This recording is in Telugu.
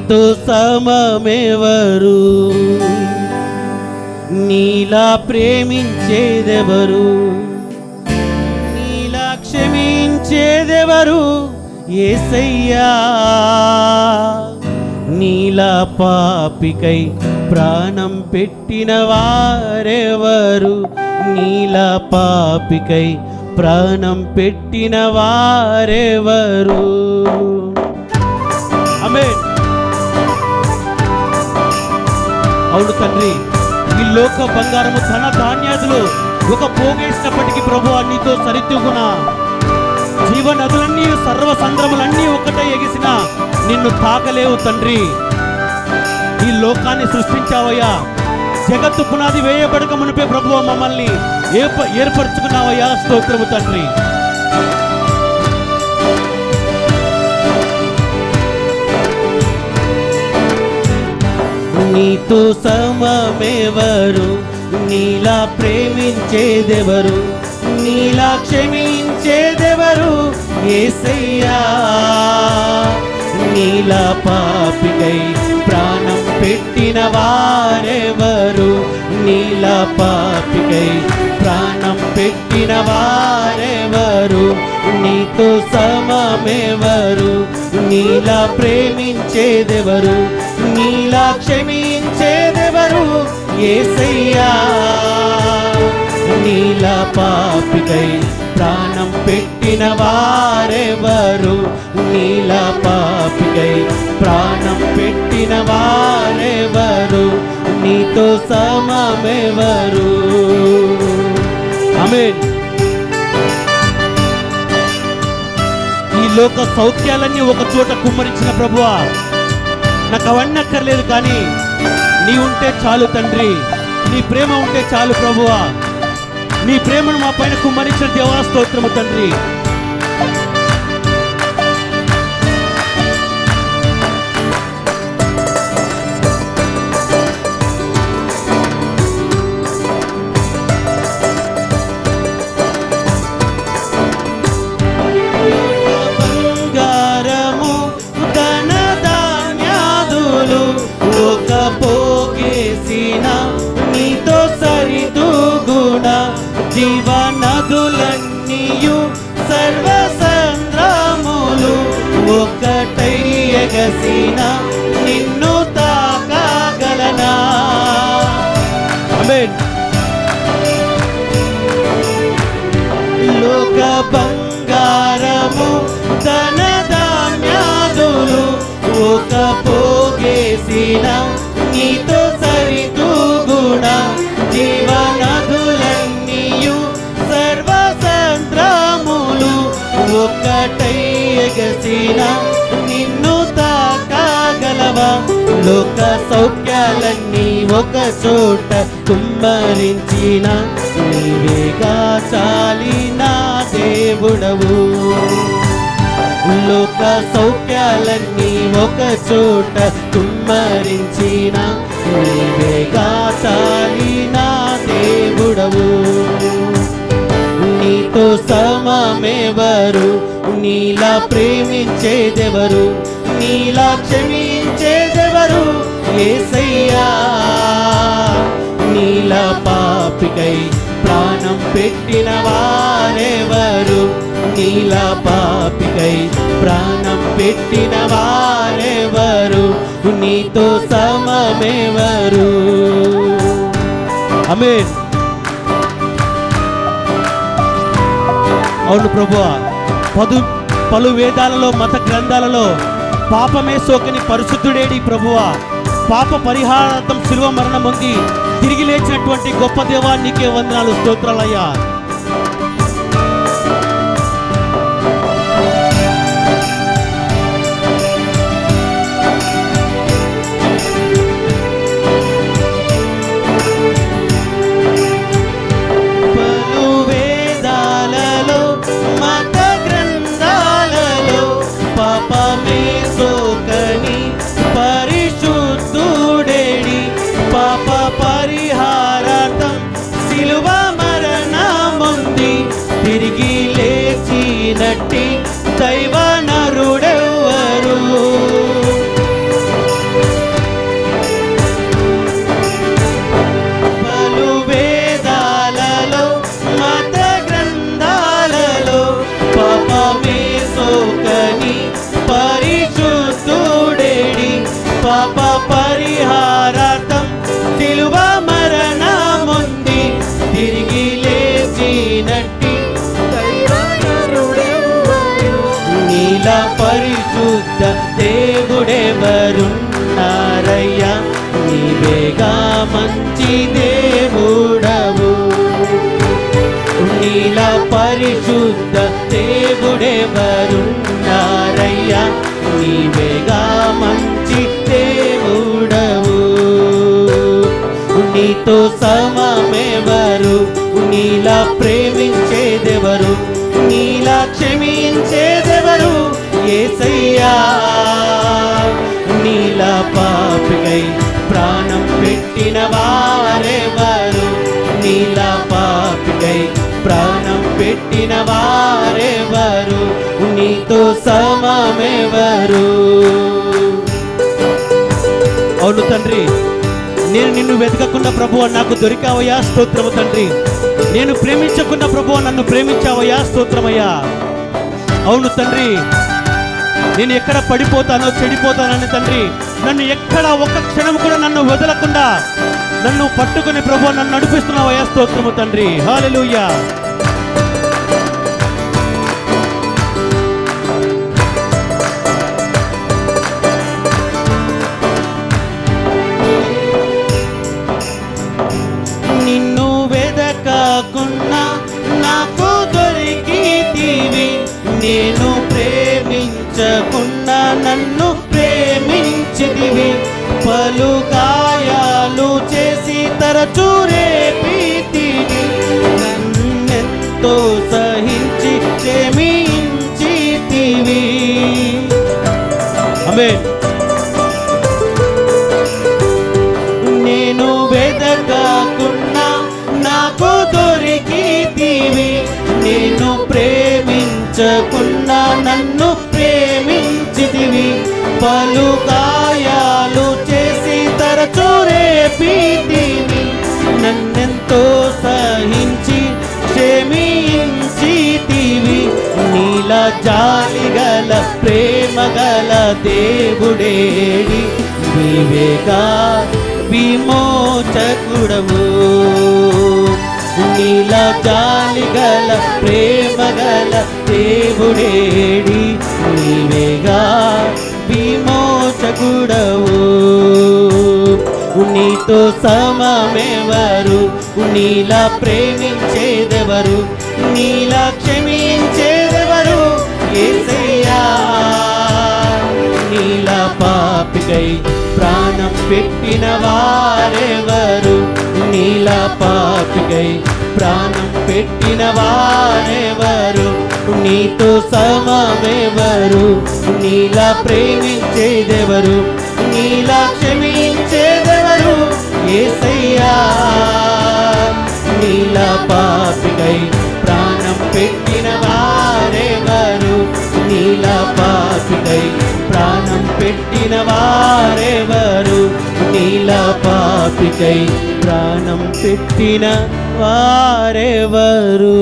నీతో సమమెవరు, నీలా ప్రేమించేదెవరు, నీలా క్షమించేదెవరు యేసయ్యా. నీలా పాపికై ప్రాణం పెట్టిన వారెవరు, నీలా పాపికై ప్రాణం పెట్టిన వారెవరు. ఆమేన్. అవును తండ్రి, ఈ లోక బంగారము ధన ధాన్యాదులు ఒక పోగేసినప్పటికీ ప్రభువా నీతో సరితూగున జీవ నదులన్నీ సర్వ సంద్రములన్నీ ఒకటే ఎగిసిన నిన్ను తాకలేవు తండ్రి. ఈ లోకాన్ని సృష్టించావయ్యా, జగత్తు పునాది వేయబడక మునిపే ప్రభువా మమ్మల్ని ఏర్పరచుకున్నావయ్యా. స్తోత్రము తండ్రి. నీతో సమమెవరు, నీలా ప్రేమించేదెవరు, నీలా క్షమించేదెవరు యేసయ్యా. నీలా పాపికై ప్రాణం పెట్టిన వారెవరు, నీలా పాపికై ప్రాణం పెట్టిన వారెవరు. నీతో సమమెవరు, నీలా ప్రేమించేదెవరు, నీలా క్షమించేదెవరు యేసయ్యా. నీలా పాపికై ప్రాణం పెట్టిన వారెవరు, నీలా పాపికై ప్రాణం పెట్టిన వారెవరు. నీతో సమమెవరు. ఆమేన్. ఈ లోక సౌఖ్యాలన్నీ ఒక చోట కుమ్మరించిన ప్రభువా, నాకు అవన్నీ అక్కర్లేదు, కానీ నీ ఉంటే చాలు తండ్రి. నీ ప్రేమ ఉంటే చాలు ప్రభువా. నీ ప్రేమను మా పైన కుమ్మరించిన దేవా స్తోత్రము తండ్రి. బంగారము ధన ధాన్యాదులు ఒక పోగేసిన నీతో సరితూగుణ జీవ నదులన్నీయు సర్వ సంద్రములు ఒకటై ఎగసిన నిన్ను తాకగలనా. ఆమేన్. లోక బంగారము ధన ధాన్యాదులు ఒక పోగేసిన నీతో సరితూగుణ జీవ నదులన్నీయు సర్వ సంద్రములు ఒకటై ఎగసిన నిన్ను తాకగలవా. లోక సౌఖ్యాలన్నీ ఒక చోట కుమ్మరించిన నీవేగా చాలిన దేవుడవు. లోక సౌఖ్యాలన్నీ ఒక చోట కుమ్మరించిన నీవేగా చాలిన దేవుడవు. నీతో సమమెవరు, నీలా ప్రేమించేదెవరు, నీలా క్షమించేదెవరు యేసయ్యా. నీలా పాపికై ప్రాణం పెట్టిన వారెవరు, నీలా పాపికై ప్రాణం పెట్టిన వారెవరు. నీతో సమమెవరు. ఆమేన్. అవును ప్రభువా, పలు వేదాలలో మత గ్రంథాలలో పాపమే సోకని పరిశుద్ధుడేడి ప్రభువా. పాప పరిహారార్థం శిలువ మరణం పొంది తిరిగి లేచినటువంటి గొప్ప దేవా నీకే వందనాలు, స్తోత్రాలయ్యా. పరిహారార్థం శిలువ మరణం పరిశుద్ధ దేవుడెవరున్నారయ్యా, నీవేగా మంచి దేవుడవు. నీలా పరిశుద్ధ దేవుడెవరున్నారయ్యా, నీవేగా మంచి దేవుడవు. నీతో సమమెవరు, నీలా ప్రేమించేదెవరు, నీలా క్షమించేదెవరు యేసయ్యా. నీలా పాపికై ప్రాణం పెట్టిన వారెవరు, నీలా పాపికై ప్రాణం పెట్టిన వారెవరు, నీతో సమమెవరు. అవును తండ్రి, నేను నిన్ను వెతకకుండా ప్రభువా నాకు దొరికావయ్యా, స్తోత్రము తండ్రి. నేను ప్రేమించకుండా ప్రభువా నన్ను ప్రేమించావయ్యా, స్తోత్రమయ్యా. అవును తండ్రి, నేను ఎక్కడ పడిపోతానో చెడిపోతానని తండ్రి, నన్ను ఎక్కడ ఒక్క క్షణం కూడా నన్ను వదలకుండా నన్ను పట్టుకుని ప్రభువా నన్ను నడిపిస్తున్నావయ్యా, స్తోత్రము తండ్రి. హల్లెలూయా. నిన్ను వెదకకున్నా నాకు దొరికితివి, నేను ప్రేమించకున్నా నన్ను ప్రేమించితివి. పలు గాయాలు చేసి తరచూ రేపితివి, నన్నెంతో సహించి క్షమించితివి. ఆమేన్. నేను వెదకకున్నా నాకు దొరికితివి, నేను ప్రేమించకున్నా నన్ను ప్రేమించితివి. పలు గాయాలు చేసి తరచూ రేపితివి, నన్నెంతో సహించి క్షమించితివి. నీలా జాలిగల ప్రేమగల దేవుడేడి, నీవేగా విమోచకుడవు. నీలా జాలిగల ప్రేమగల దేవుడేడి, నీవేగా విమోచకుడవు. నీతో సమమెవరు, నీలా ప్రేమించేదెవరు, నీలా క్షమించేదెవరు యేసయ్యా. నీలా పాపికై ప్రాణం పెట్టిన వారెవరు, నీలా పాపికై ప్రాణం పెట్టిన వారెవరు, నీతో సమమెవరు, నీలా ప్రేమించేదెవరు, నీలా క్షమించేదెవరు యేసయ్యా. నీలా పాపికై ప్రాణం పెట్టిన వారెవరు, నీలా పాపికై ప్రాణం పెట్టిన వారెవరు, నీలా పాపికై ప్రాణం పెట్టిన వారెవరు.